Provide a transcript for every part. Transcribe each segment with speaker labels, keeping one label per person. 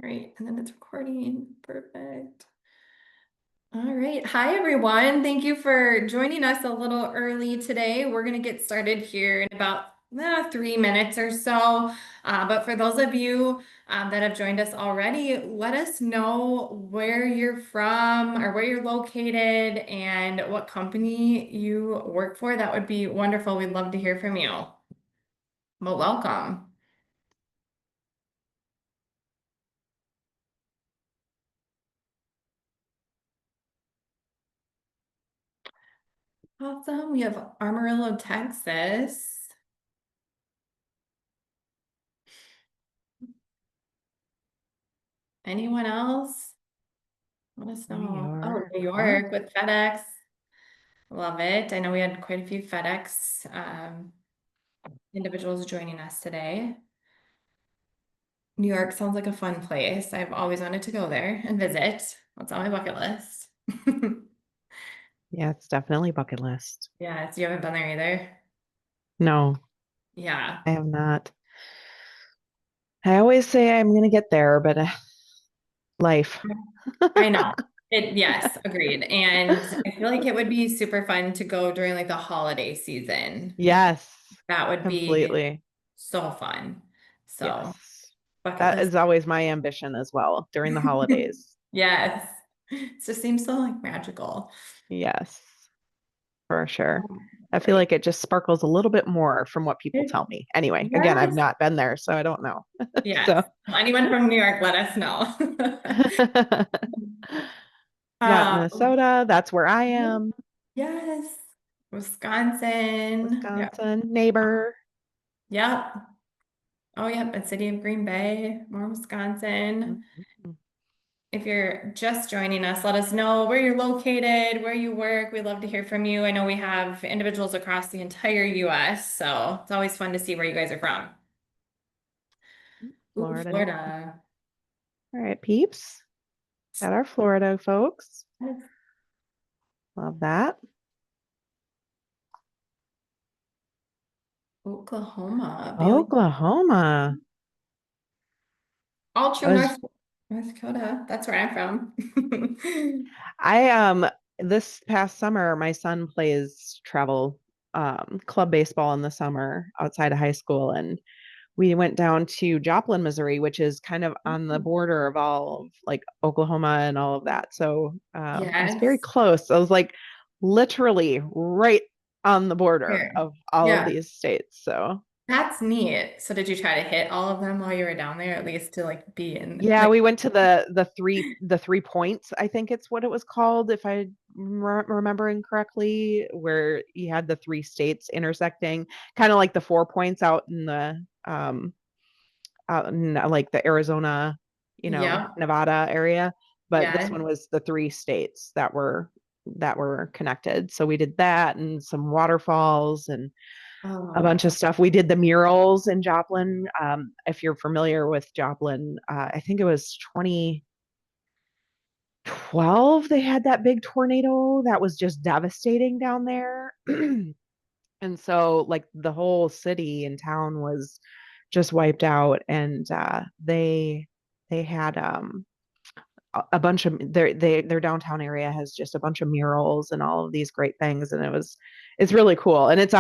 Speaker 1: All right, and then it's recording. Perfect. All right. Hi, everyone. Thank you for joining us a little early today. We're going to get started here in about 3 minutes or so. But for those of you that have joined us already, let us know where you're from or where you're located and what company you work for. That would be wonderful. We'd love to hear from you. Well, welcome. Awesome. We have Amarillo, Texas. Anyone else? Let us
Speaker 2: New
Speaker 1: know. Oh,
Speaker 2: York.
Speaker 1: New
Speaker 2: Wow.
Speaker 1: York with FedEx. Love it. I know we had quite a few FedEx individuals joining us today. New York sounds like a fun place. I've always wanted to go there and visit. That's on my bucket list.
Speaker 2: Yeah, it's definitely bucket list.
Speaker 1: Yes, you haven't been there either.
Speaker 2: No,
Speaker 1: Yeah,
Speaker 2: I have not. I always say I'm going to get there, but life.
Speaker 1: I know. Yes, agreed. And I feel like it would be super fun to go during like the holiday season. I think
Speaker 2: Yes,
Speaker 1: that would be
Speaker 2: completely.
Speaker 1: so fun. So,
Speaker 2: Yes.
Speaker 1: bucket
Speaker 2: That
Speaker 1: list.
Speaker 2: is always my ambition as well during the holidays.
Speaker 1: Yes. It just seems so like magical.
Speaker 2: Yes, for sure. I feel
Speaker 1: Right.
Speaker 2: like it just sparkles a little bit more from what people tell me. Anyway, again, I've
Speaker 1: Yes.
Speaker 2: not been there, so I don't know.
Speaker 1: Yes.
Speaker 2: So,
Speaker 1: Well, anyone from New York, let us know.
Speaker 2: yeah,
Speaker 1: Um,
Speaker 2: Minnesota, that's where I am.
Speaker 1: yes. Wisconsin. Yep.
Speaker 2: Wisconsin, neighbor.
Speaker 1: Yep. Oh, yep. The city of Green Bay, more Wisconsin.
Speaker 2: Mhm.
Speaker 1: If you're just joining us, let us know where you're located, where you work. We'd love to hear from you. I know we have individuals across the entire US, so it's always fun to see where you guys are from. Ooh,
Speaker 2: Florida.
Speaker 1: Florida.
Speaker 2: All right, peeps. Got our Florida folks. Love that.
Speaker 1: Oklahoma, Bailey.
Speaker 2: Oklahoma.
Speaker 1: All
Speaker 2: I
Speaker 1: true
Speaker 2: was
Speaker 1: North Dakota. That's where I'm from.
Speaker 2: I this past summer my son plays travel club baseball in the summer outside of high school, and we went down to Joplin, Missouri, which is kind of on the border of all of like Oklahoma and all of that. So it was very
Speaker 1: Yes.
Speaker 2: close. I was like literally right on the border
Speaker 1: Here.
Speaker 2: of all of
Speaker 1: Yeah.
Speaker 2: these states. So
Speaker 1: That's neat. So did you try to hit all of them while you were down there, at least to like be in
Speaker 2: yeah,
Speaker 1: like
Speaker 2: we went to the 3 points, I think it's what it was called, if I remembering correctly, where you had the three states intersecting, kind of like the 4 points out in like the Arizona,
Speaker 1: yeah.
Speaker 2: Nevada area. But this
Speaker 1: Yeah.
Speaker 2: one was the three states that were connected. So we did that and some waterfalls and a
Speaker 1: Oh,
Speaker 2: bunch of stuff. We did the murals in Joplin. If you're familiar with Joplin, I think it was 2012. They had that big tornado that was just devastating down there. And so, like, the whole city and town was just wiped out. And they had a bunch of their downtown area has just a bunch of murals and all of these great things, and it's really cool, and it's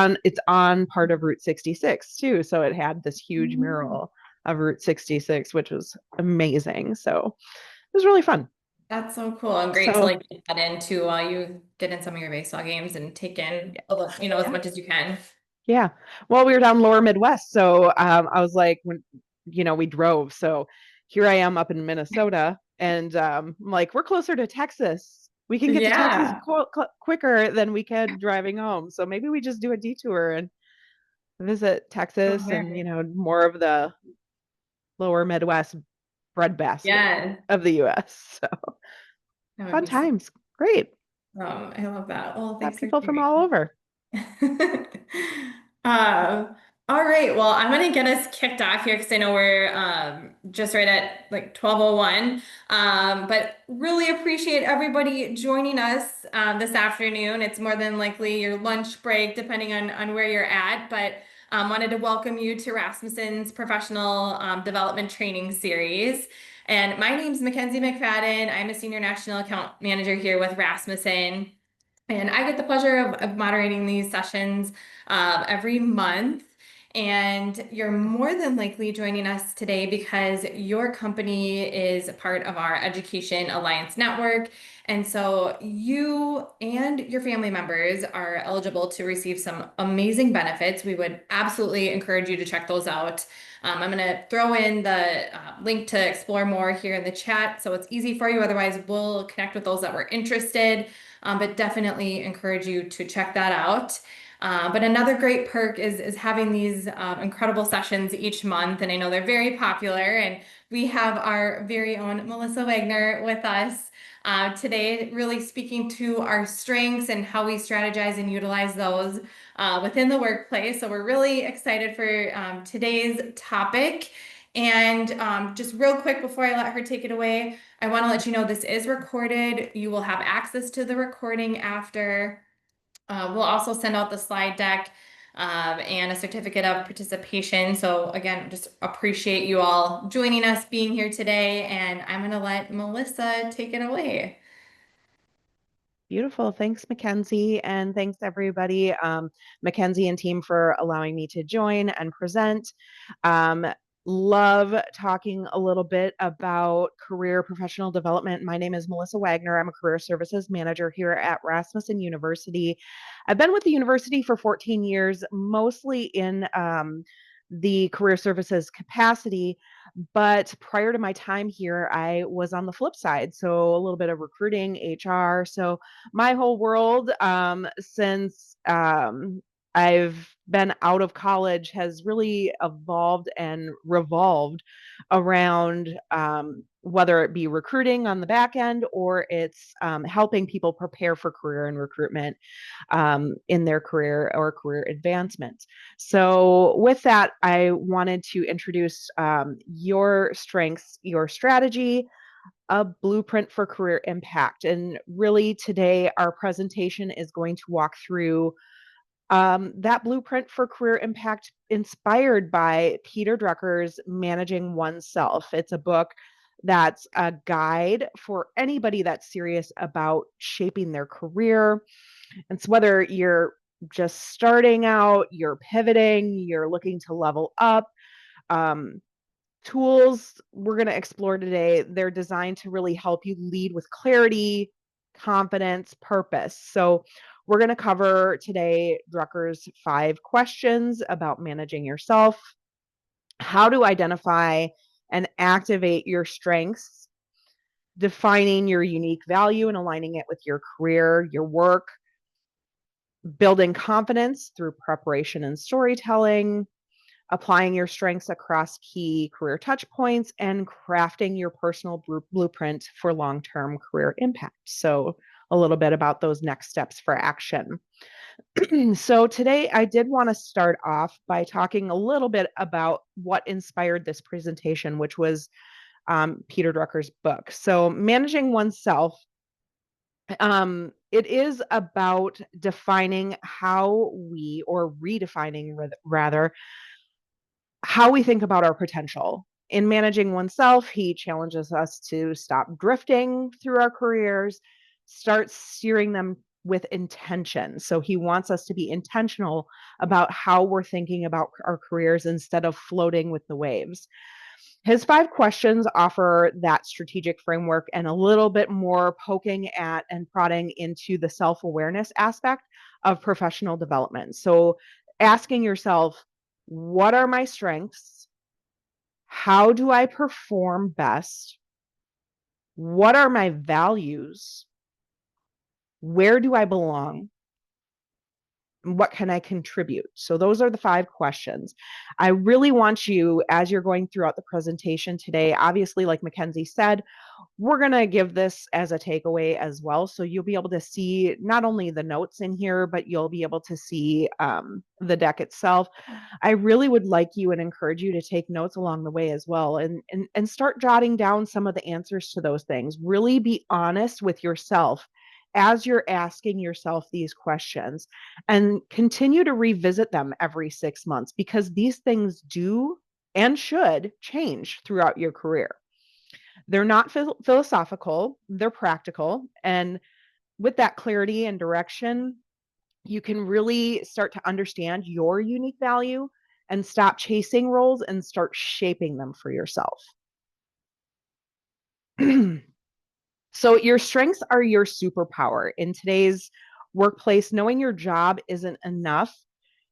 Speaker 2: on part of Route 66 too, so it had this huge
Speaker 1: mm,
Speaker 2: mural of Route 66, which was amazing. So it was really fun.
Speaker 1: that's so cool and great to
Speaker 2: So
Speaker 1: like get that into while you get in some of your baseball games and take in
Speaker 2: yeah,
Speaker 1: as
Speaker 2: yeah,
Speaker 1: much as you can.
Speaker 2: yeah. Well, we were down lower Midwest, so I was like, when we drove, so here I am up in Minnesota, and I'm like, we're closer to Texas. We can get to Texas
Speaker 1: Yeah.
Speaker 2: quicker than we can driving home. So maybe we just do a detour and visit
Speaker 1: Go
Speaker 2: Texas and,
Speaker 1: there.
Speaker 2: more of the lower Midwest breadbasket
Speaker 1: Yeah.
Speaker 2: of the US. So
Speaker 1: That would
Speaker 2: fun
Speaker 1: be so
Speaker 2: times. Great.
Speaker 1: I love that. Well,
Speaker 2: Got
Speaker 1: thanks for
Speaker 2: people from all
Speaker 1: sharing.
Speaker 2: over.
Speaker 1: Um, all right. Well, I'm going to get us kicked off here because I know we're just right at like 12:01. But really appreciate everybody joining us this afternoon. It's more than likely your lunch break, depending on where you're at. But Wanted to welcome you to Rasmussen's professional development training series. And my name's Mackenzie McFadden. I'm a senior national account manager here with Rasmussen. And I get the pleasure of moderating these sessions every month. And you're more than likely joining us today because your company is a part of our Education Alliance Network. And so you and your family members are eligible to receive some amazing benefits. We would absolutely encourage you to check those out. I'm going to throw in the link to explore more here in the chat so it's easy for you. Otherwise, we'll connect with those that were interested. But definitely encourage you to check that out. But another great perk is having these incredible sessions each month, and I know they're very popular. And we have our very own Melissa Wagner with us today, really speaking to our strengths and how we strategize and utilize those within the workplace. So we're really excited for today's topic. And just real quick before I let her take it away, I want to let you know this is recorded. You will have access to the recording after. We'll also send out the slide deck and a certificate of participation. So again, just appreciate you all joining us, being here today, and I'm going to let Melissa take it away.
Speaker 2: Beautiful. Thanks, Mackenzie. And thanks, everybody, Mackenzie and team, for allowing me to join and present. Um, Love talking a little bit about career professional development. My name is Melissa Wagner. I'm a career services manager here at Rasmussen University. I've been with the university for 14 years, mostly in the career services capacity. But prior to my time here, I was on the flip side. So a little bit of recruiting, HR. So my whole world since I've been out of college has really evolved and revolved around whether it be recruiting on the back end or it's helping people prepare for career and recruitment in their career or career advancement. So, with that, I wanted to introduce your strengths, your strategy, a blueprint for career impact. And really, today, our presentation is going to walk through that blueprint for career impact inspired by Peter Drucker's Managing Oneself. It's a book that's a guide for anybody that's serious about shaping their career. And so whether you're just starting out, you're pivoting, you're looking to level up, um, tools we're going to explore today, they're designed to really help you lead with clarity, confidence, purpose. So we're going to cover today Drucker's 5 questions about managing yourself, how to identify and activate your strengths, defining your unique value and aligning it with your career, your work, building confidence through preparation and storytelling, applying your strengths across key career touch points, and crafting your personal blueprint for long-term career impact. So a little bit about those next steps for action. So today I did want to start off by talking a little bit about what inspired this presentation, which was Peter Drucker's book. So Managing Oneself, it is about defining how we, or redefining rather, how we think about our potential. In Managing Oneself, he challenges us to stop drifting through our careers, start steering them with intention. So he wants us to be intentional about how we're thinking about our careers instead of floating with the waves. His 5 questions offer that strategic framework and a little bit more poking at and prodding into the self-awareness aspect of professional development. So asking yourself, what are my strengths? How do I perform best? What are my values? Where do I belong? What can I contribute? So those are the 5 questions. I really want you, as you're going throughout the presentation today, obviously, like Mackenzie said, we're going to give this as a takeaway as well. So you'll be able to see not only the notes in here, but you'll be able to see the deck itself. I really would like you and encourage you to take notes along the way as well, and start jotting down some of the answers to those things. Really be honest with yourself as you're asking yourself these questions, and continue to revisit them every 6 months, because these things do and should change throughout your career. They're not philosophical, they're practical. And with that clarity and direction, you can really start to understand your unique value and stop chasing roles and start shaping them for yourself. So, your strengths are your superpower. In today's workplace, knowing your job isn't enough.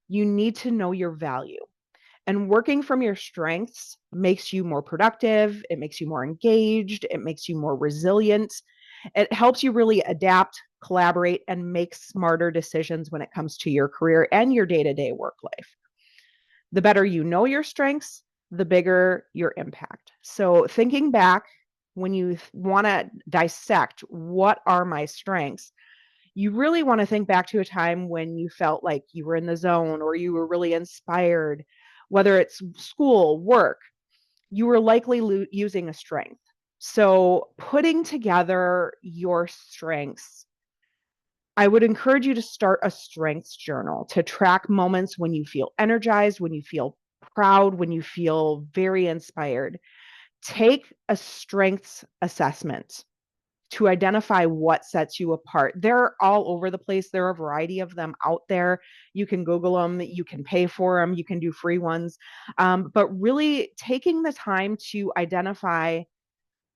Speaker 2: You need to know your value. And working from your strengths makes you more productive, it makes you more engaged, it makes you more resilient. It helps you really adapt, collaborate, and make smarter decisions when it comes to your career and your day to day work life. The better you know your strengths, the bigger your impact. So, thinking back, when you want to dissect what are my strengths, you really want to think back to a time when you felt like you were in the zone or you were really inspired, whether it's school, work, you were likely using a strength. So, putting together your strengths, I would encourage you to start a strengths journal to track moments when you feel energized, when you feel proud, when you feel very inspired. Take a strengths assessment to identify what sets you apart. They're all over the place. There are a variety of them out there. You can Google them, you can pay for them, you can do free ones. But really taking the time to identify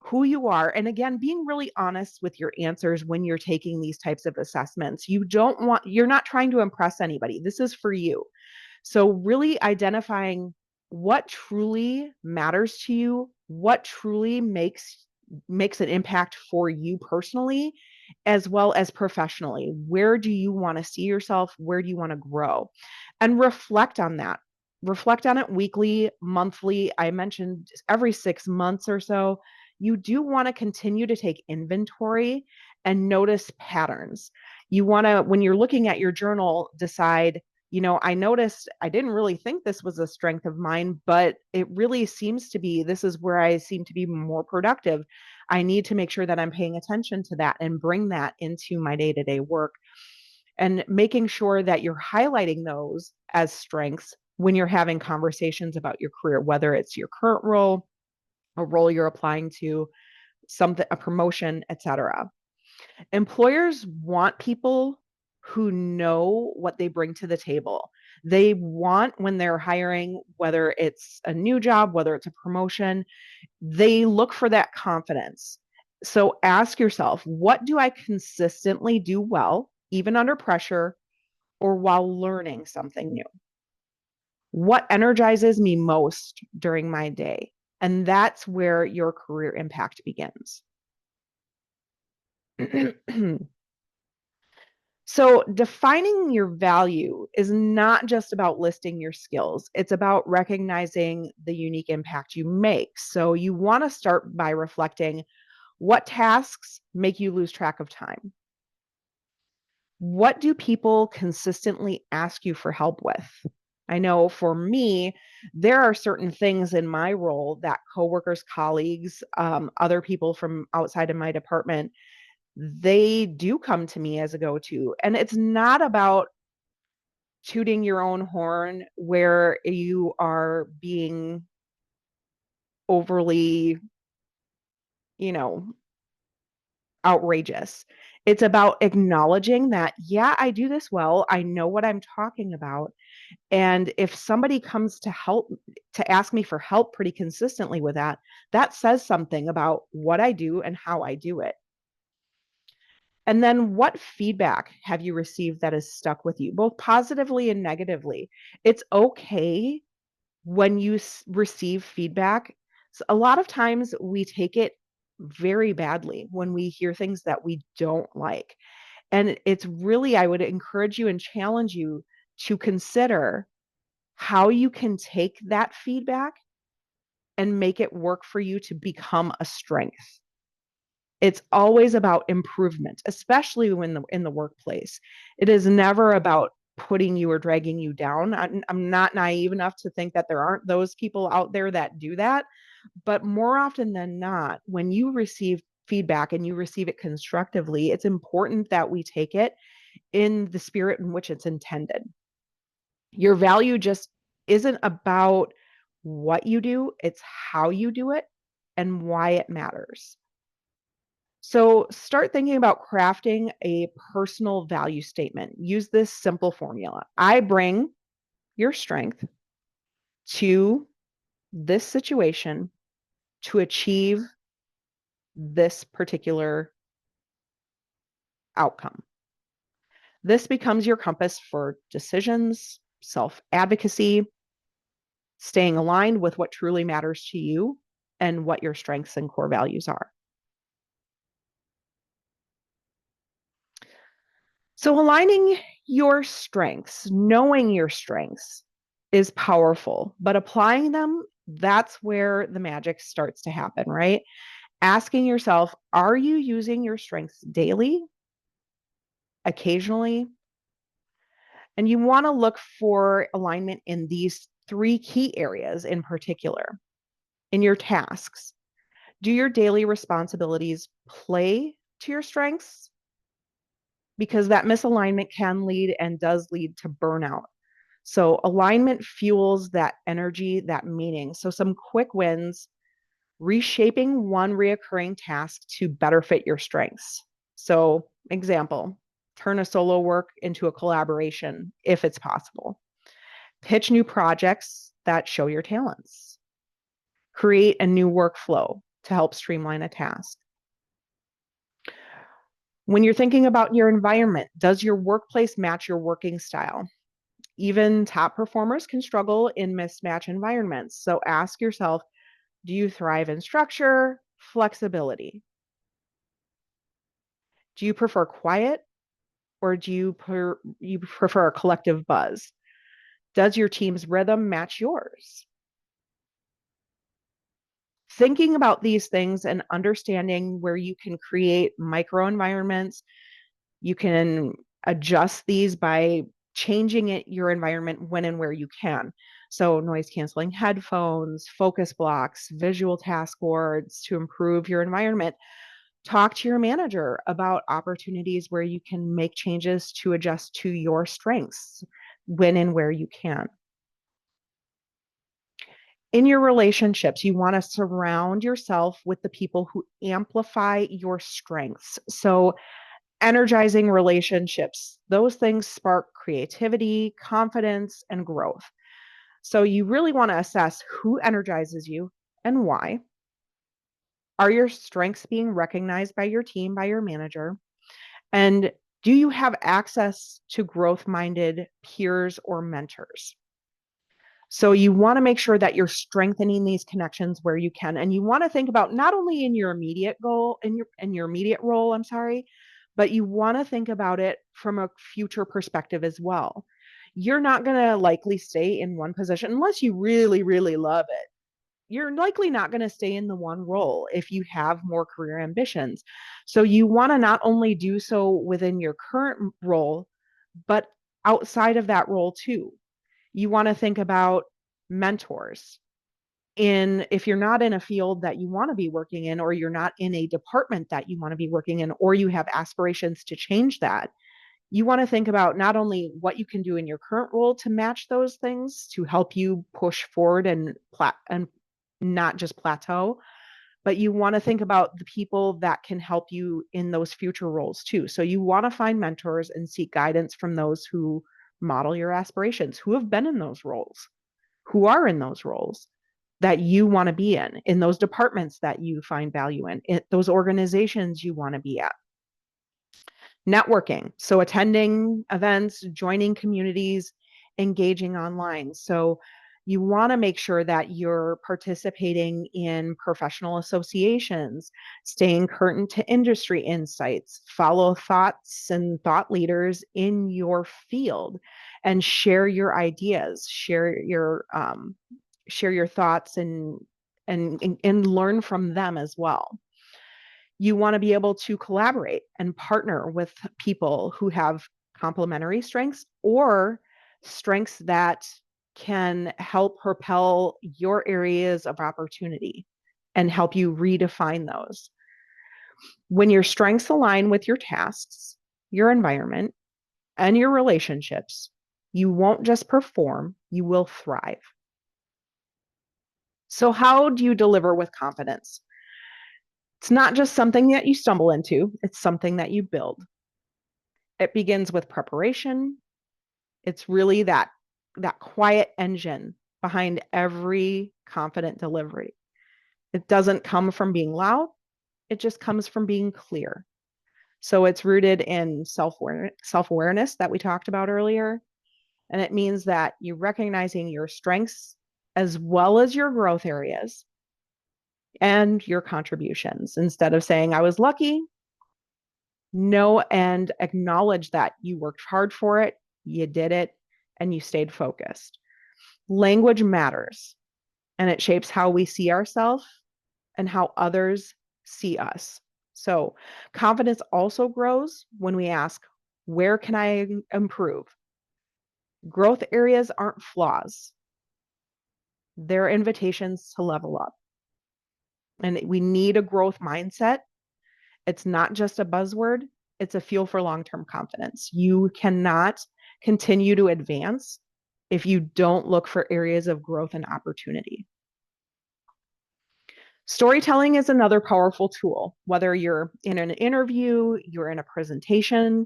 Speaker 2: who you are. And again, being really honest with your answers when you're taking these types of assessments. You're not trying to impress anybody. This is for you. So, really identifying what truly matters to you, what truly makes an impact for you personally as well as professionally. Where do you want to see yourself? Where do you want to grow? And reflect on that. Reflect on it weekly, monthly. I mentioned every 6 months or so. You do want to continue to take inventory and notice patterns. You want to, when you're looking at your journal, decide, I noticed I didn't really think this was a strength of mine, but it really seems to be, this is where I seem to be more productive. I need to make sure that I'm paying attention to that and bring that into my day to day work, and making sure that you're highlighting those as strengths when you're having conversations about your career, whether it's your current role, a role you're applying to, something, a promotion, etc. Employers want people who know what they bring to the table. They want, when they're hiring, whether it's a new job, whether it's a promotion, they look for that confidence. So ask yourself, what do I consistently do well, even under pressure or while learning something new? What energizes me most during my day? And that's where your career impact begins. So, defining your value is not just about listing your skills, it's about recognizing the unique impact you make. So, you want to start by reflecting, what tasks make you lose track of time? What do people consistently ask you for help with? I know for me, there are certain things in my role that coworkers, colleagues, other people from outside of my department, they do come to me as a go-to. And it's not about tooting your own horn where you are being overly, you know, outrageous. It's about acknowledging that, yeah, I do this well. I know what I'm talking about. And if somebody comes to ask me for help pretty consistently with that, that says something about what I do and how I do it. And then what feedback have you received that has stuck with you, both positively and negatively? It's okay when you receive feedback. So a lot of times we take it very badly when we hear things that we don't like. And it's really, I would encourage you and challenge you to consider how you can take that feedback and make it work for you to become a strength. It's always about improvement, especially when in the workplace. It is never about putting you or dragging you down. I'm not naive enough to think that there aren't those people out there that do that. But more often than not, when you receive feedback and you receive it constructively, it's important that we take it in the spirit in which it's intended. Your value just isn't about what you do, it's how you do it and why it matters. So start thinking about crafting a personal value statement. Use this simple formula. I bring your strength to this situation to achieve this particular outcome. This becomes your compass for decisions, self advocacy, staying aligned with what truly matters to you and what your strengths and core values are. So, aligning your strengths, knowing your strengths is powerful, but applying them, that's where the magic starts to happen, right? Asking yourself, are you using your strengths daily, occasionally? And you want to look for alignment in these three key areas in particular. In your tasks, do your daily responsibilities play to your strengths? Because that misalignment can lead and does lead to burnout. So alignment fuels that energy, that meaning. So some quick wins, reshaping one reoccurring task to better fit your strengths. So example, turn a solo work into a collaboration if it's possible. Pitch new projects that show your talents. Create a new workflow to help streamline a task. When you're thinking about your environment, does your workplace match your working style? Even top performers can struggle in mismatch environments. So ask yourself, do you thrive in structure, flexibility? Do you prefer quiet or do you prefer a collective buzz? Does your team's rhythm match yours? Thinking about these things and understanding where you can create micro environments, you can adjust these by changing your environment when and where you can. So noise canceling headphones, focus blocks, visual task boards to improve your environment. Talk to your manager about opportunities where you can make changes to adjust to your strengths when and where you can. In your relationships, you want to surround yourself with the people who amplify your strengths. So energizing relationships, those things spark creativity, confidence, and growth. So you really want to assess who energizes you and why. Are your strengths being recognized by your team, by your manager? And do you have access to growth minded peers or mentors? So you want to make sure that you're strengthening these connections where you can. And you want to think about not only in your immediate goal, in your immediate role, I'm sorry, but you want to think about it from a future perspective as well. You're not going to likely stay in one position unless you really, really love it. You're likely not going to stay in the one role if you have more career ambitions. So you want to not only do so within your current role, but outside of that role too. You want to think about mentors in if you're not in a field that you want to be working in, or you're not in a department that you want to be working in, or you have aspirations to change that, you want to think about not only what you can do in your current role to match those things to help you push forward and not just plateau, but you want to think about the people that can help you in those future roles too. So you want to find mentors and seek guidance from those who model your aspirations, who have been in those roles, who are in those roles that you want to be in those departments that you find value in those organizations you want to be at. Networking, so attending events, joining communities, engaging online. So you want to make sure that you're participating in professional associations, staying current to industry insights, follow thoughts and thought leaders in your field, and share your ideas, share your thoughts and learn from them as well. You want to be able to collaborate and partner with people who have complementary strengths or strengths that can help propel your areas of opportunity and help you redefine those. When your strengths align with your tasks, your environment, and your relationships, you won't just perform, you will thrive. So, how do you deliver with confidence? It's not just something that you stumble into, it's something that you build. It begins with preparation. It's really that quiet engine behind every confident delivery. It doesn't come from being loud, it just comes from being clear. So it's rooted in self-awareness that we talked about earlier. And it means that you recognizing your strengths as well as your growth areas and your contributions. Instead of saying, I was lucky, know and acknowledge that you worked hard for it, you did it, and you stayed focused. Language matters, and it shapes how we see ourselves and how others see us. So, confidence also grows when we ask, where can I improve? Growth areas aren't flaws, they're invitations to level up. And we need a growth mindset. It's not just a buzzword, it's a fuel for long term confidence. You cannot continue to advance if you don't look for areas of growth and opportunity. Storytelling is another powerful tool, whether you're in an interview, you're in a presentation,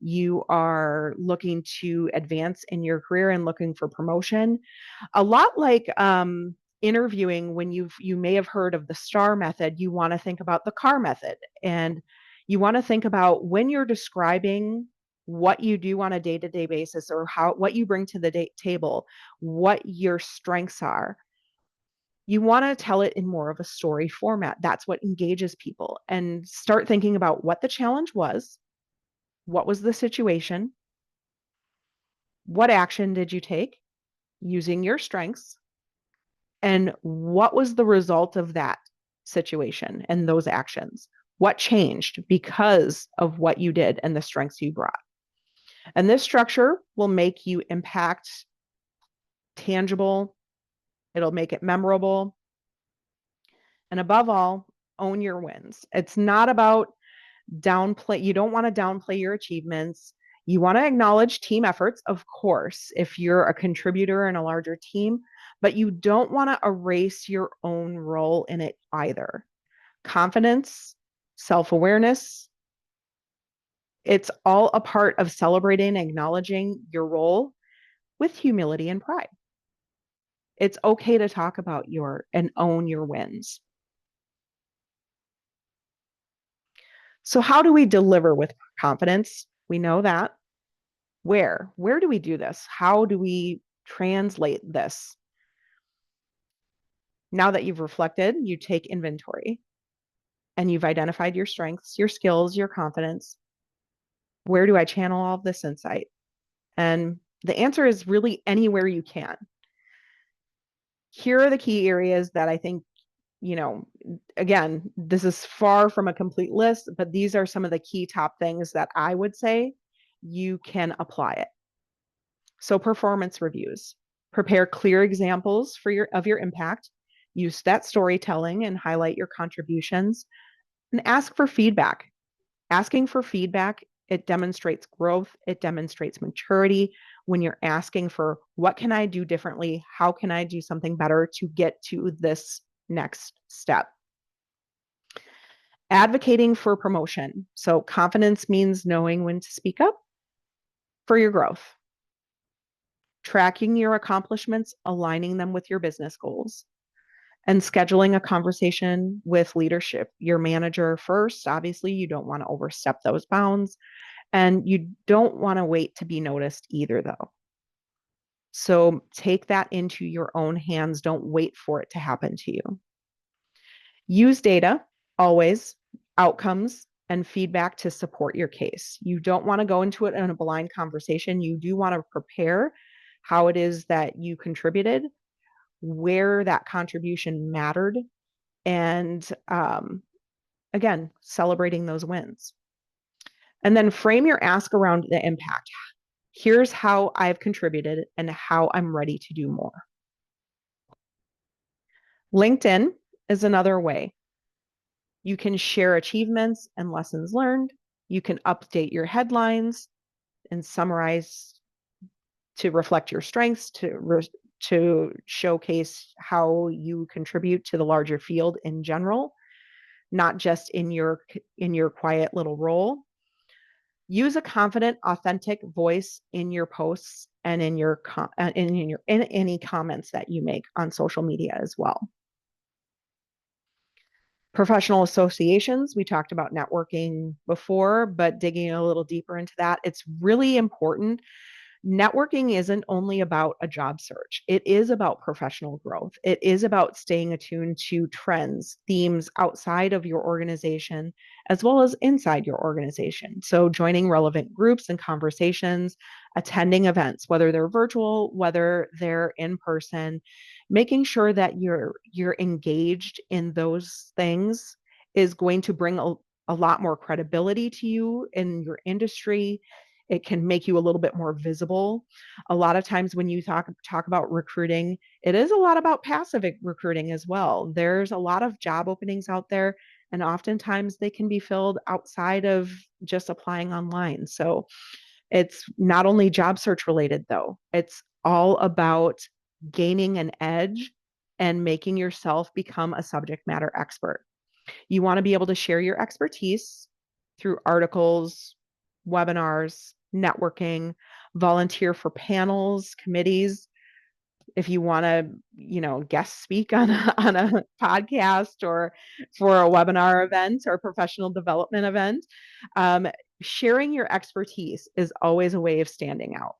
Speaker 2: you are looking to advance in your career and looking for promotion. A lot like interviewing, when you may have heard of the STAR method, you want to think about the CAR method. And you want to think about when you're describing what you do on a day-to-day basis, or what you bring to the table, what your strengths are. You want to tell it in more of a story format. That's what engages people. And start thinking about what the challenge was, what was the situation, what action did you take using your strengths, and what was the result of that situation and those actions? What changed because of what you did and the strengths you brought? And this structure will make you impact tangible, it'll make it memorable, and above all, own your wins. It's not about downplay, you don't want to downplay your achievements. You want to acknowledge team efforts, of course, if you're a contributor in a larger team, but you don't want to erase your own role in it either. Confidence, self-awareness, it's all a part of celebrating, acknowledging your role with humility and pride. It's okay to talk about and own your wins. So how do we deliver with confidence? We know that. Where do we do this? How do we translate this? Now that you've reflected, you take inventory and you've identified your strengths, your skills, your confidence. Where do I channel all of this insight? And the answer is really anywhere you can. Here are the key areas that I think, again, this is far from a complete list, but these are some of the key top things that I would say you can apply it. So performance reviews, prepare clear examples of your impact, use that storytelling and highlight your contributions, and ask for feedback. Asking for feedback, it demonstrates growth, it demonstrates maturity when you're asking for, what can I do differently? How can I do something better to get to this next step? Advocating for promotion. So confidence means knowing when to speak up for your growth. Tracking your accomplishments, aligning them with your business goals, and scheduling a conversation with leadership, your manager first. Obviously, you don't want to overstep those bounds, and you don't want to wait to be noticed either, though. So take that into your own hands. Don't wait for it to happen to you. Use data, always, outcomes, and feedback to support your case. You don't want to go into it in a blind conversation. You do want to prepare how it is that you contributed, where that contribution mattered, and again, celebrating those wins. And then frame your ask around the impact. Here's how I've contributed and how I'm ready to do more. LinkedIn is another way. You can share achievements and lessons learned. You can update your headlines and summarize to reflect your strengths, to showcase how you contribute to the larger field in general, not just in your quiet little role. Use a confident, authentic voice in your posts and in any comments that you make on social media as well. Professional associations, we talked about networking before, but digging a little deeper into that, it's really important. Networking isn't only about a job search. It is about professional growth. It is about staying attuned to trends, themes outside of your organization, as well as inside your organization. So joining relevant groups and conversations, attending events, whether they're virtual, whether they're in person, making sure that you're engaged in those things is going to bring a lot more credibility to you in your industry. It can make you a little bit more visible. A lot of times when you talk about recruiting, it is a lot about passive recruiting as well. There's a lot of job openings out there, and oftentimes they can be filled outside of just applying online. So it's not only job search related though. It's all about gaining an edge and making yourself become a subject matter expert. You want to be able to share your expertise through articles, webinars, networking, volunteer for panels, committees. If you want to, guest speak on on a podcast or for a webinar event or professional development event, sharing your expertise is always a way of standing out.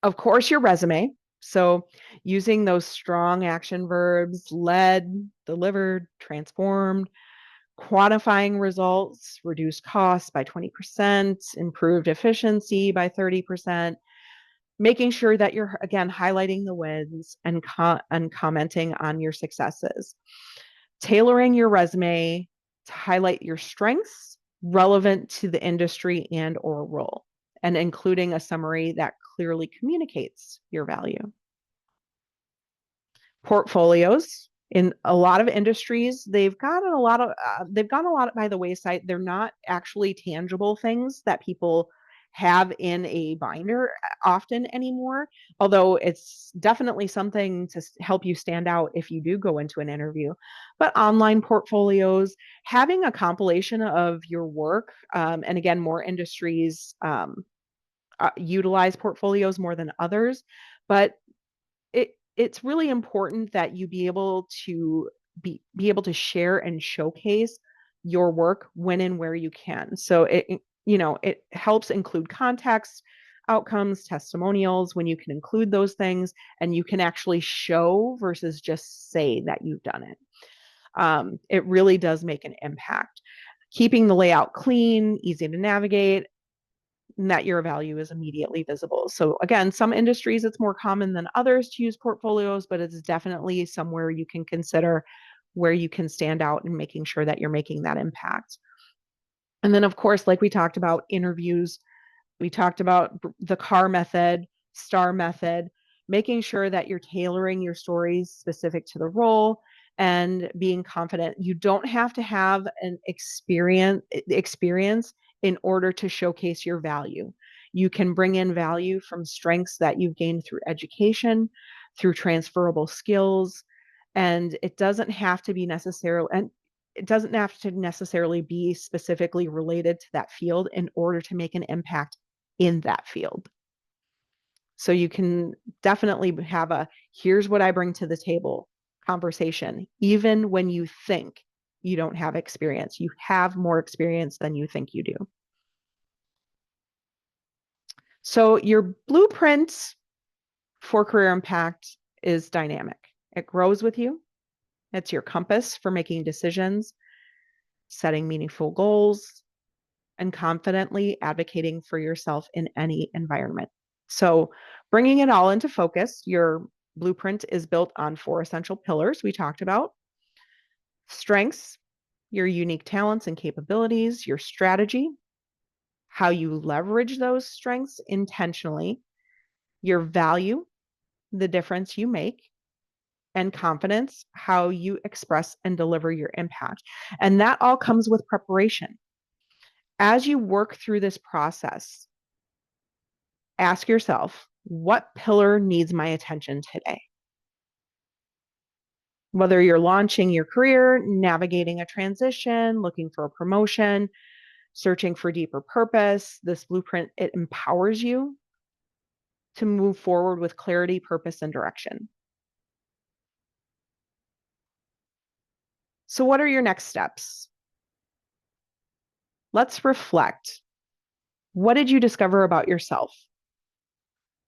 Speaker 2: Of course, your resume. So using those strong action verbs, led, delivered, transformed, quantifying results, reduced costs by 20%, improved efficiency by 30%, making sure that you're, again, highlighting the wins and commenting on your successes. Tailoring your resume to highlight your strengths relevant to the industry and or role, and including a summary that clearly communicates your value. Portfolios in a lot of industries, they've gone a lot by the wayside. They're not actually tangible things that people have in a binder often anymore, although it's definitely something to help you stand out if you do go into an interview. But online portfolios, having a compilation of your work, and again, more industries utilize portfolios more than others, but it's really important that you be able to be able to share and showcase your work when and where you can. So it helps include context, outcomes, testimonials when you can include those things and you can actually show versus just say that you've done it. It really does make an impact. Keeping the layout clean, easy to navigate, and that your value is immediately visible. So again, some industries it's more common than others to use portfolios, but it's definitely somewhere you can consider where you can stand out and making sure that you're making that impact. And then of course, like we talked about interviews, we talked about the CAR method, STAR method, making sure that you're tailoring your stories specific to the role and being confident. You don't have to have an experience in order to showcase your value. You can bring in value from strengths that you've gained through education, through transferable skills, and it doesn't have to necessarily be specifically related to that field in order to make an impact in that field. So you can definitely have a here's what I bring to the table conversation, even when you think you don't have experience. You have more experience than you think you do. So your blueprint for career impact is dynamic. It grows with you. It's your compass for making decisions, setting meaningful goals, and confidently advocating for yourself in any environment. So, bringing it all into focus, your blueprint is built on 4 essential pillars we talked about: strengths, your unique talents and capabilities, your strategy, how you leverage those strengths intentionally, your value, the difference you make, and confidence, how you express and deliver your impact. And that all comes with preparation. As you work through this process, ask yourself, what pillar needs my attention today? Whether you're launching your career, navigating a transition, looking for a promotion, searching for deeper purpose, this blueprint, it empowers you to move forward with clarity, purpose, and direction. So what are your next steps? Let's reflect. What did you discover about yourself?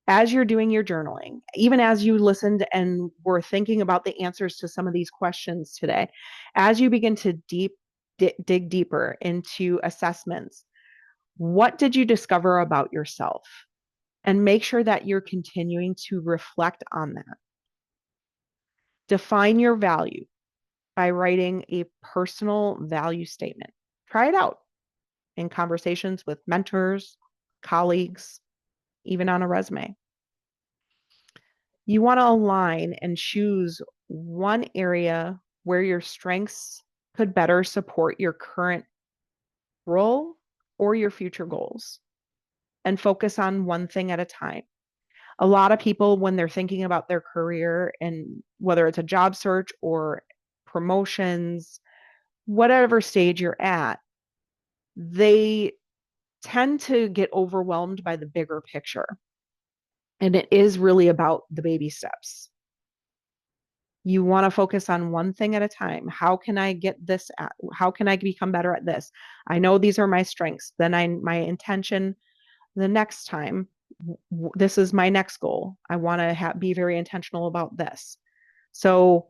Speaker 2: As you're doing your journaling, even as you listened and were thinking about the answers to some of these questions today, as you begin to dig deeper into assessments, what did you discover about yourself? And make sure that you're continuing to reflect on that. Define your value by writing a personal value statement. Try it out in conversations with mentors, colleagues, even on a resume. You want to align and choose one area where your strengths could better support your current role or your future goals, and focus on one thing at a time. A lot of people, when they're thinking about their career, and whether it's a job search or promotions, whatever stage you're at, they tend to get overwhelmed by the bigger picture. And it is really about the baby steps. You want to focus on one thing at a time. How can I get this at? How can I become better at this? I know these are my strengths. Then my intention the next time, this is my next goal. I want to be very intentional about this. So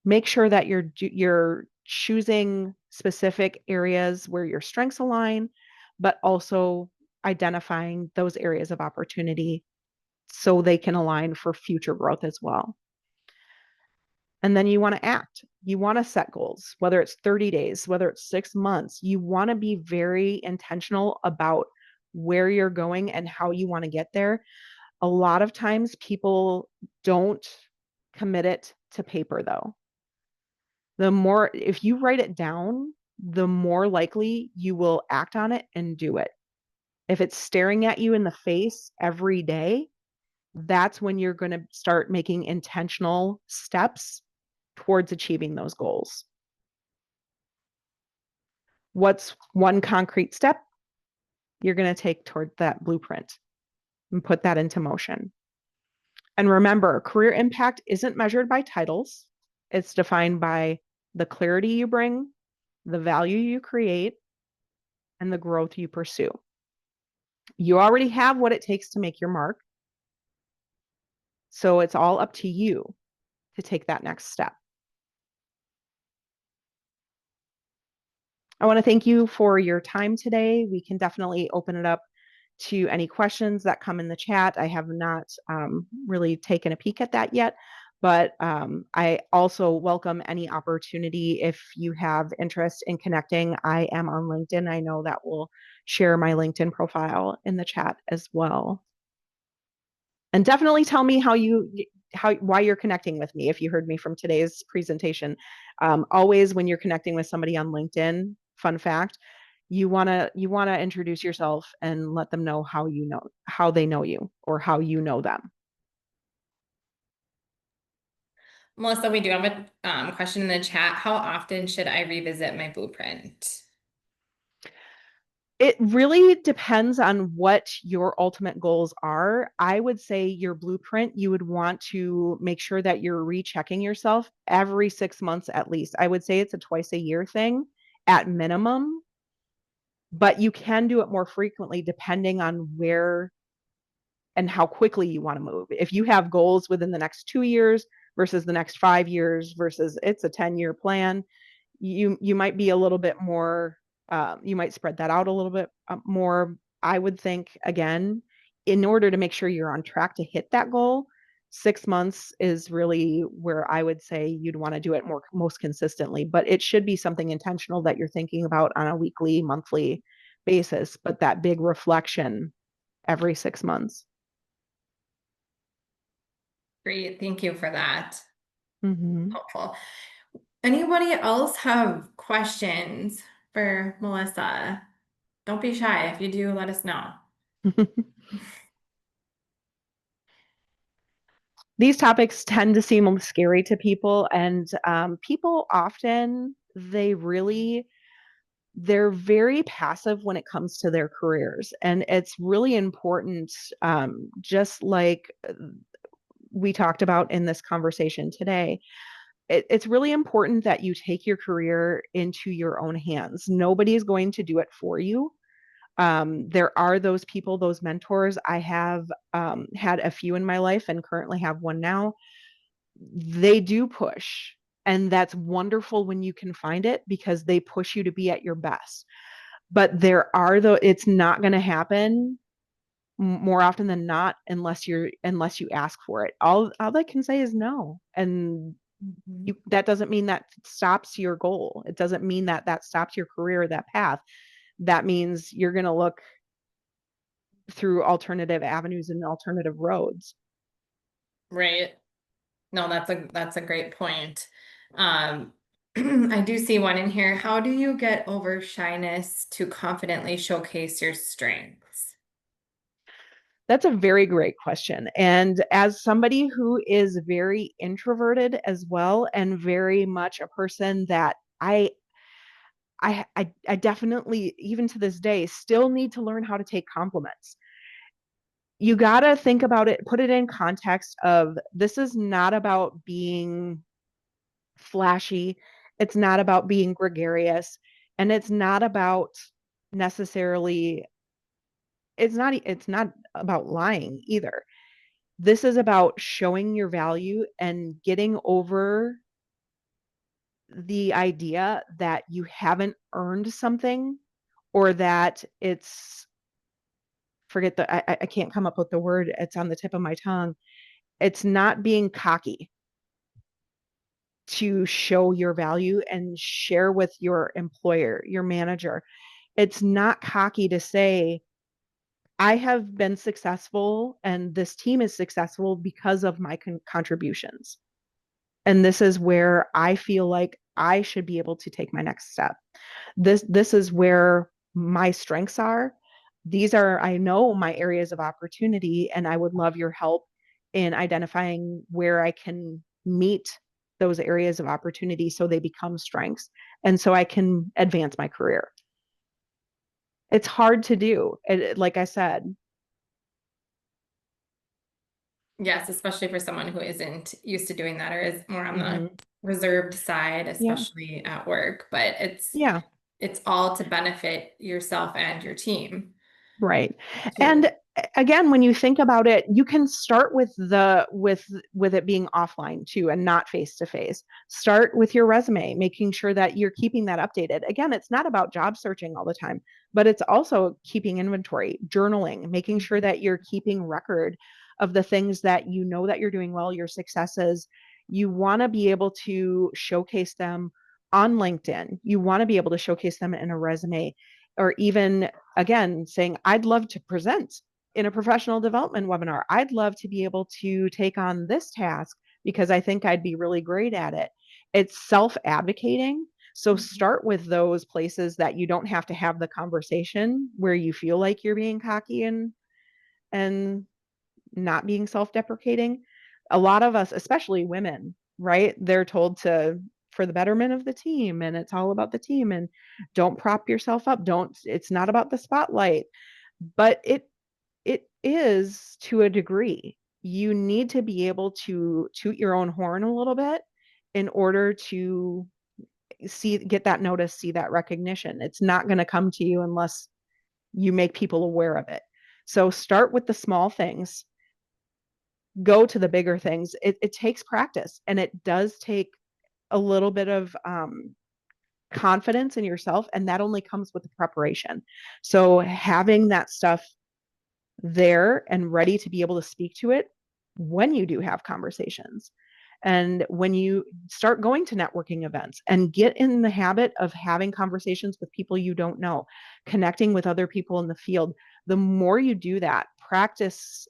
Speaker 2: make sure that you're choosing specific areas where your strengths align, but also identifying those areas of opportunity so they can align for future growth as well. And then you want to act. You want to set goals, whether it's 30 days, whether it's 6 months. You want to be very intentional about where you're going and how you want to get there. A lot of times people don't commit it to paper, though. If you write it down, the more likely you will act on it and do it. If it's staring at you in the face every day, that's when you're going to start making intentional steps towards achieving those goals. What's one concrete step you're going to take toward that blueprint and put that into motion? And remember, career impact isn't measured by titles. It's defined by the clarity you bring, the value you create, and the growth you pursue. You already have what it takes to make your mark. So it's all up to you to take that next step. I want to thank you for your time today. We can definitely open it up to any questions that come in the chat. I have not really taken a peek at that yet, but I also welcome any opportunity if you have interest in connecting. I am on LinkedIn. I know that will share my LinkedIn profile in the chat as well. And definitely tell me why you're connecting with me if you heard me from today's presentation. Always when you're connecting with somebody on LinkedIn, fun fact, you wanna introduce yourself and let them know how they know you or how you know them.
Speaker 1: Melissa, we do have a question in the chat. How often should I revisit my blueprint?
Speaker 2: It really depends on what your ultimate goals are. I would say your blueprint, you would want to make sure that you're rechecking yourself every 6 months at least. I would say it's a twice a year thing at minimum, but you can do it more frequently depending on where and how quickly you want to move. If you have goals within the next 2 years versus the next 5 years versus it's a 10-year plan, you might be a little bit more, you might spread that out a little bit more. I would think, again, in order to make sure you're on track to hit that goal, 6 months is really where I would say you'd want to do it most consistently, but it should be something intentional that you're thinking about on a weekly, monthly basis, but that big reflection every 6 months.
Speaker 1: Great, thank you for that.
Speaker 2: Hmm.
Speaker 1: Helpful. Anybody else have questions for Melissa? Don't be shy. If you do, let us know.
Speaker 2: These topics tend to seem scary to people, and people often they're very passive when it comes to their careers, and it's really important, just like we talked about in this conversation today. It's really important that you take your career into your own hands. Nobody is going to do it for you. There are those people, those mentors. I have had a few in my life and currently have one now. They do push. And that's wonderful when you can find it because they push you to be at your best. But it's not going to happen more often than not unless you ask for it. All I can say is no. And
Speaker 1: Mhm.
Speaker 2: that doesn't mean that stops your goal. It doesn't mean that that stops your career, that path. That means you're going to look through alternative avenues and alternative roads.
Speaker 1: Right. No, that's a great point. Um, I do see one in here. How do you get over shyness to confidently showcase your strengths?
Speaker 2: That's a very great question. And as somebody who is very introverted as well, and very much a person that I definitely, even to this day, still need to learn how to take compliments. You got to think about it, put it in context of this is not about being flashy. It's not about being gregarious. And it's not about necessarily, it's not about lying either. This is about showing your value and getting over the idea that you haven't earned something, or that it's, forget I can't come up with the word. It's on the tip of my tongue. It's not being cocky to show your value and share with your employer, your manager. It's not cocky to say, I have been successful and this team is successful because of my contributions. And this is where I feel like I should be able to take my next step. This is where my strengths are. These are, I know, my areas of opportunity, and I would love your help in identifying where I can meet those areas of opportunity so they become strengths and so I can advance my career. It's hard to do. Like I said.
Speaker 1: Yes, especially for someone who isn't used to doing that or is more on the
Speaker 2: Hmm.
Speaker 1: reserved side,
Speaker 2: Yeah.
Speaker 1: especially at work. But
Speaker 2: Yeah.
Speaker 1: it's all to benefit yourself and your team
Speaker 2: Right.
Speaker 1: too.
Speaker 2: And again, when you think about it, you can start with it being offline too and not face to face. Start with your resume, making sure that you're keeping that updated. Again, it's not about job searching all the time, but it's also keeping inventory, journaling, making sure
Speaker 1: Mhm.
Speaker 2: that you're keeping record of the things that you know that you're doing well, your successes. You want to be able to showcase them on LinkedIn. You want to be able to showcase them in a resume, or even, again, saying, I'd love to present in a professional development webinar. I'd love to be able to take on this task because I think I'd be really great at it. It's self advocating. So
Speaker 1: Mhm.
Speaker 2: start with those places that you don't have to have the conversation where you feel like you're being cocky and not being self-deprecating. A lot of us, especially women, right? They're told to, for the betterment of the team, and it's all about the team, and don't prop yourself up. Don't, it's not about the spotlight. But it is to a degree. You need to be able to toot your own horn a little bit in order to get that notice, see that recognition. It's not going to come to you unless you make people aware of it. So start with the small things, go to the bigger things. It takes practice, and it does take a little bit of confidence in yourself, and that only comes with the preparation. So having that stuff there and ready to be able to speak to it when you do have conversations. And when you start going to networking events and get in the habit of having conversations with people you don't know, connecting with other people in the field, the more you do that, practice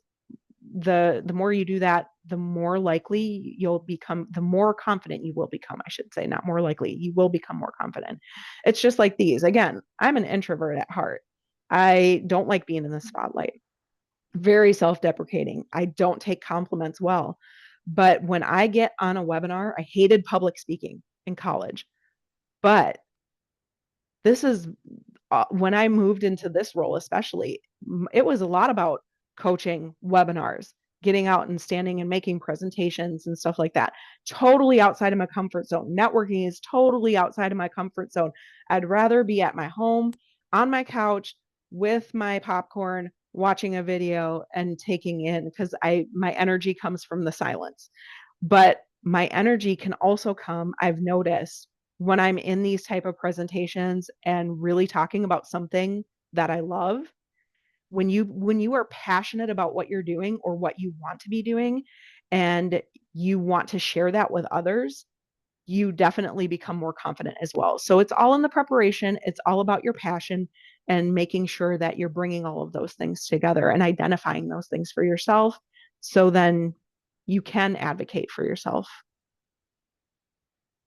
Speaker 2: the more you do that, the more likely you'll become, the more confident you will become, I should say, not more likely, you will become more confident. It's just like these. Again, I'm an introvert at heart. I don't like being in the spotlight. Very self-deprecating. I don't take compliments well. But when I get on a webinar, I hated public speaking in college. But this is when I moved into this role, especially, it was a lot about coaching, webinars, getting out and standing and making presentations and stuff like that. Totally outside of my comfort zone. Networking is totally outside of my comfort zone. I'd rather be at my home, on my couch, with my popcorn, watching a video and taking in, because my energy comes from the silence. But my energy can also come, I've noticed, when I'm in these type of presentations and really talking about something that I love. When you are passionate about what you're doing or what you want to be doing, and you want to share that with others, you definitely become more confident as well. So it's all in the preparation. It's all about your passion and making sure that you're bringing all of those things together and identifying those things for yourself. So then you can advocate for yourself.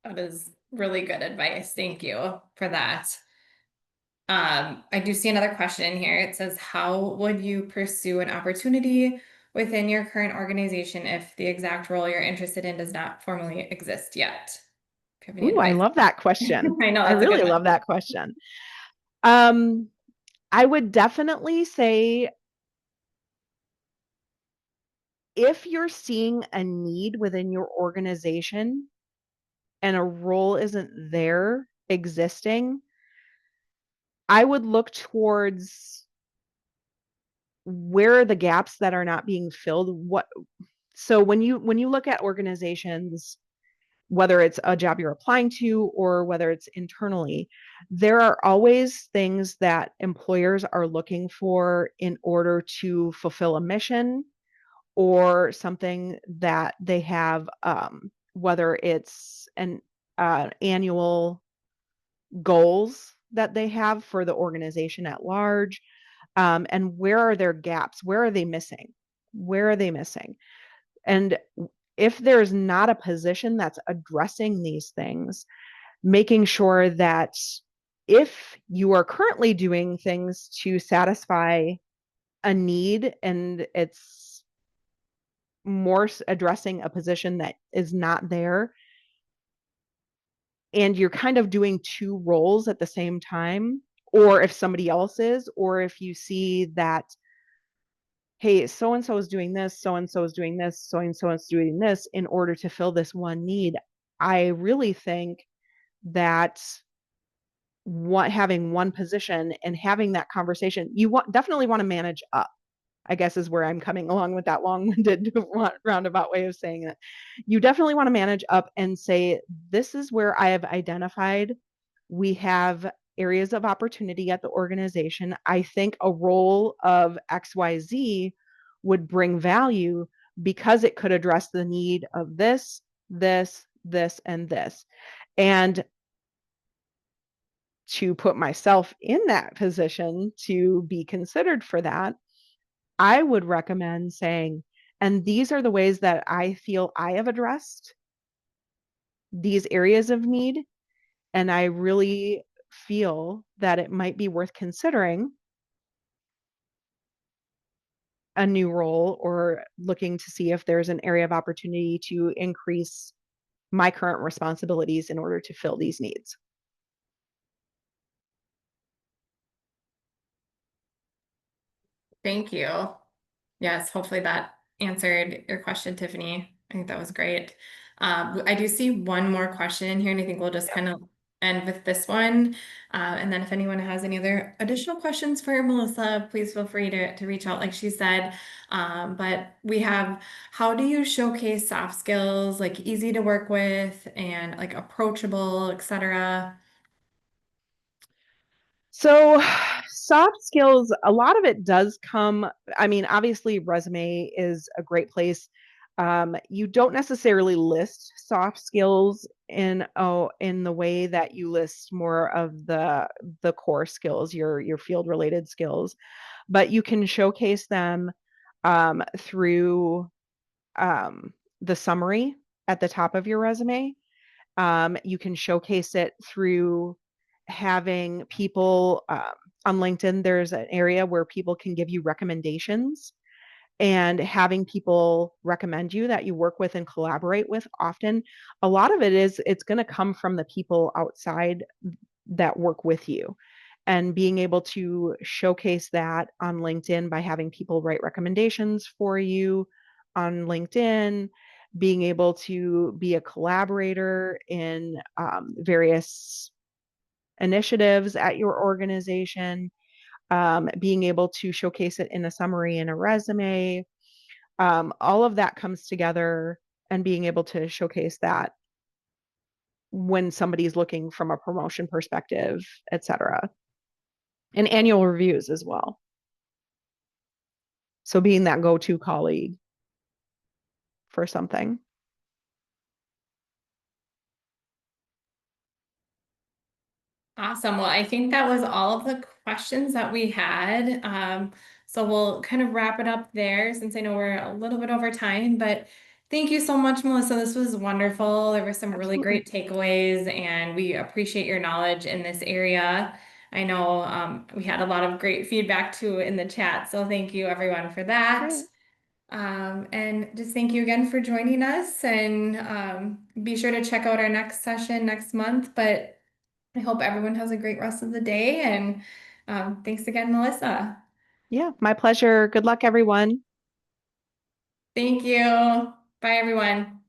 Speaker 1: That is really good advice. Thank you for that. I do see another question in here. It says, how would you pursue an opportunity within your current organization if the exact role you're interested in does not formally exist yet? Do you have any
Speaker 2: Ooh, I
Speaker 1: advice?
Speaker 2: love that question.
Speaker 1: I know
Speaker 2: I
Speaker 1: that's a good
Speaker 2: really
Speaker 1: one.
Speaker 2: love that question. Um, I would definitely say if you're seeing a need within your organization and a role isn't there existing, I would look towards where are the gaps that are not being filled. So when you look at organizations, whether it's a job you're applying to or whether it's internally, there are always things that employers are looking for in order to fulfill a mission or something that they have, whether it's an annual goals that they have for the organization at large, and where are their gaps? Where are they missing? Where are they missing? And if there's not a position that's addressing these things, making sure that if you are currently doing things to satisfy a need and it's more addressing a position that is not there, and you're kind of doing two roles at the same time, or if somebody else is, or if you see that, hey, so and so is doing this, so and so is doing this, so and so is doing this in order to fill this one need, I really think that having one position and having that conversation, definitely want to manage up, I guess, is where I'm coming along with that long-winded roundabout way of saying it. You definitely want to manage up and say, this is where I have identified we have areas of opportunity at the organization. I think a role of XYZ would bring value because it could address the need of this, this, this, and this. And to put myself in that position to be considered for that, I would recommend saying, and these are the ways that I feel I have addressed these areas of need. And I really feel that it might be worth considering a new role or looking to see if there's an area of opportunity to increase my current responsibilities in order to fill these needs.
Speaker 1: Thank you. Yes, hopefully that answered your question, Tiffany. I think that was great. I do see one more question in here, and I think we'll just
Speaker 2: Yep.
Speaker 1: kind of end with this one. And then if anyone has any other additional questions for Melissa, please feel free to reach out, like she said. But we have, how do you showcase soft skills, like easy to work with and like approachable, etc.?
Speaker 2: So, soft skills, a lot of it does come. I mean, obviously, resume is a great place. You don't necessarily list soft skills in the way that you list more of the core skills, your field related skills, but you can showcase them through the summary at the top of your resume. You can showcase it through having people on LinkedIn. There's an area where people can give you recommendations, and having people recommend you that you work with and collaborate with often. A lot of it is it's going to come from the people outside that work with you, and being able to showcase that on LinkedIn by having people write recommendations for you on LinkedIn, being able to be a collaborator in various initiatives at your organization, being able to showcase it in a summary in a resume. All of that comes together, and being able to showcase that when somebody's looking from a promotion perspective, et cetera, and annual reviews as well. So being that go-to colleague for something.
Speaker 1: Awesome. Well, I think that was all of the questions that we had. So we'll kind of wrap it up there since I know we're a little bit over time, but thank you so much, Melissa. This was wonderful. There were some really
Speaker 2: Absolutely.
Speaker 1: great takeaways, and we appreciate your knowledge in this area. I know we had a lot of great feedback too in the chat, so thank you everyone for that.
Speaker 2: Great.
Speaker 1: And just thank you again for joining us, and be sure to check out our next session next month. But I hope everyone has a great rest of the day. And thanks again, Melissa.
Speaker 2: Yeah, my pleasure. Good luck, everyone.
Speaker 1: Thank you. Bye, everyone.